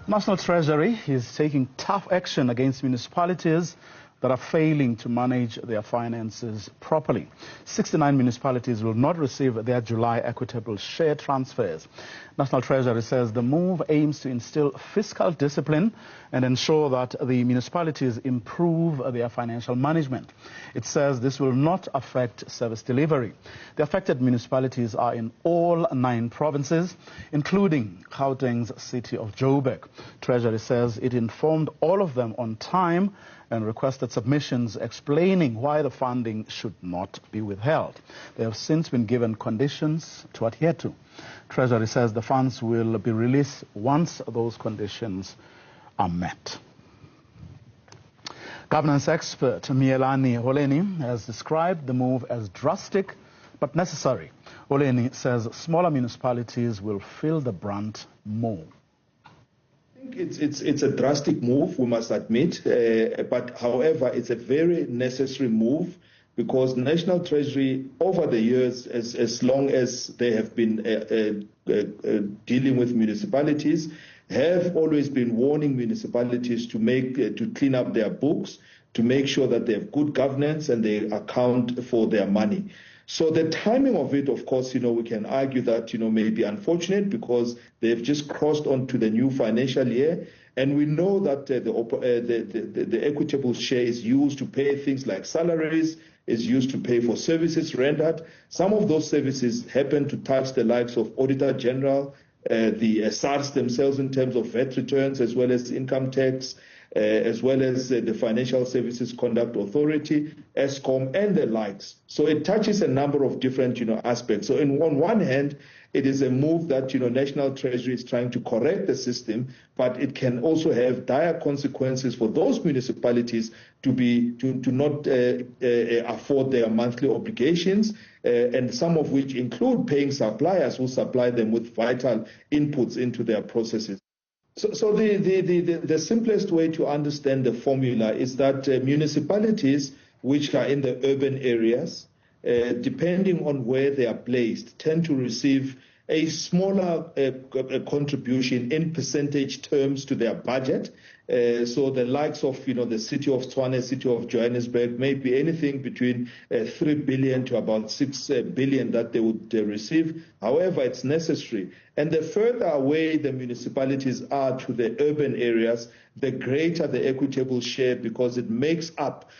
National Treasury is taking tough action against municipalities that are failing to manage their finances properly. 69 municipalities will not receive their July equitable share transfers. National Treasury says the move aims to instill fiscal discipline and ensure that the municipalities improve their financial management. It says this will not affect service delivery. The affected municipalities are in all 9 provinces, including Gauteng's city of Joburg. Treasury says it informed all of them on time and requested submissions explaining why the funding should not be withheld. They have since been given conditions to adhere to. Treasury says the funds will be released once those conditions are met. Governance expert Miyelani Holeni has described the move as drastic but necessary. Holeni says smaller municipalities will feel the brunt more. It's a drastic move, we must admit, but however, it's a very necessary move because National Treasury, over the years, as long as they have been dealing with municipalities, have always been warning municipalities to clean up their books, to make sure that they have good governance and they account for their money. So the timing of it, of course, we can argue that, may be unfortunate because they've just crossed onto the new financial year. And we know that the equitable share is used to pay things like salaries, is used to pay for services rendered. Some of those services happen to touch the likes of Auditor General, the SARS themselves in terms of VAT returns, as well as income tax, as well as the Financial Services Conduct Authority, ESCOM, and the likes. So it touches a number of different, aspects. So on one hand, it is a move that, National Treasury is trying to correct the system, but it can also have dire consequences for those municipalities to not afford their monthly obligations, and some of which include paying suppliers who supply them with vital inputs into their processes. So the simplest way to understand the formula is that municipalities which are in the urban areas, depending on where they are placed, tend to receive a smaller contribution in percentage terms to their budget. So the likes of, the city of Tshwane, city of Johannesburg, may be anything between 3 billion to about 6 billion that they would receive. However, it's necessary. And the further away the municipalities are to the urban areas, the greater the equitable share because it makes up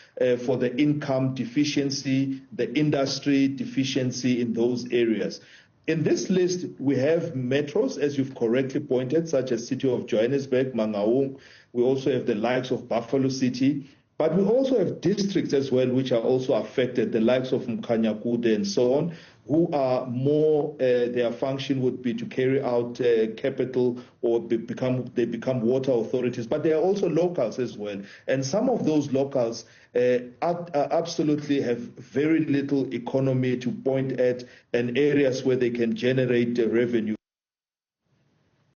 for the income deficiency, the industry deficiency in those areas. In this list, we have metros, as you've correctly pointed, such as City of Johannesburg, Mangaung. We also have the likes of Buffalo City. But we also have districts as well, which are also affected, the likes of Mkhanyakude and so on, who are more, their function would be to carry out capital or they become water authorities. But they are also locals as well. And some of those locals absolutely have very little economy to point at and areas where they can generate revenue.